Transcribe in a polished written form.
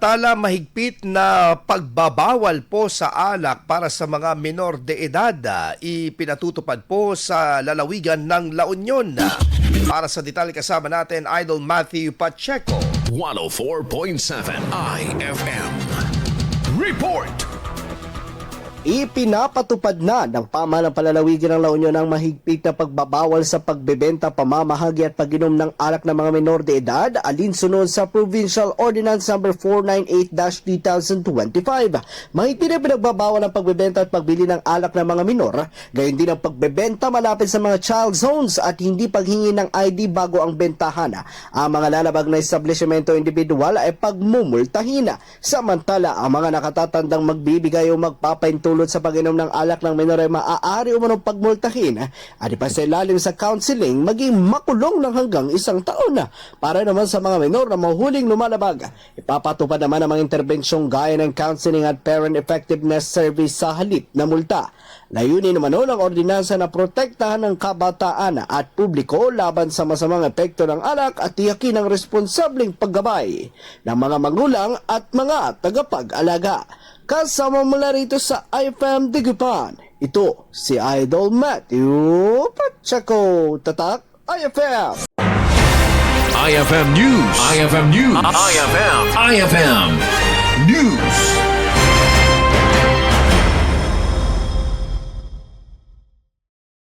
Tala mahigpit na pagbabawal po sa alak para sa mga menor de edad ipinatutupad po sa lalawigan ng La Union. Para sa detalye kasama natin, Idol Matthew Pacheco. 104.7 IFM. Report! Ipinapatupad na ng pamahalang palalawigan ng La Union ang mahigpit na pagbabawal sa pagbebenta, pamamahagi at pag-inom ng alak ng mga menor de edad alinsunod sa Provincial Ordinance No. 498-2025. Mahigpit na pinagbabawal ang pagbebenta at pagbili ng alak ng mga menor, gayon din ang pagbebenta malapit sa mga child zones at hindi paghingi ng ID bago ang bentahan. Ang mga lalabag na establishmento individual ay pagmumultahin. Samantala, ang mga nakatatandang magbibigay o magpapaintulot sa pag-inom ng alak ng menor ay maaari umanong pagmultahin at ipasailalim sa counseling maging makulong ng hanggang 1 taon. Para naman sa mga menor na mahuling lumalabag, ipapatupad naman ang mga interbensyong gaya ng counseling at parent effectiveness service sa halip na multa. Layunin naman ng ordinansa na protektahan ng kabataan at publiko laban sa masamang epekto ng alak at tiyakin ang responsableng paggabay ng mga magulang at mga tagapag-alaga. Kasama mula rito sa IFM Digupan, ito si Idol Matthew Pacheco. Tatak IFM! IFM News! IFM News! IFM News!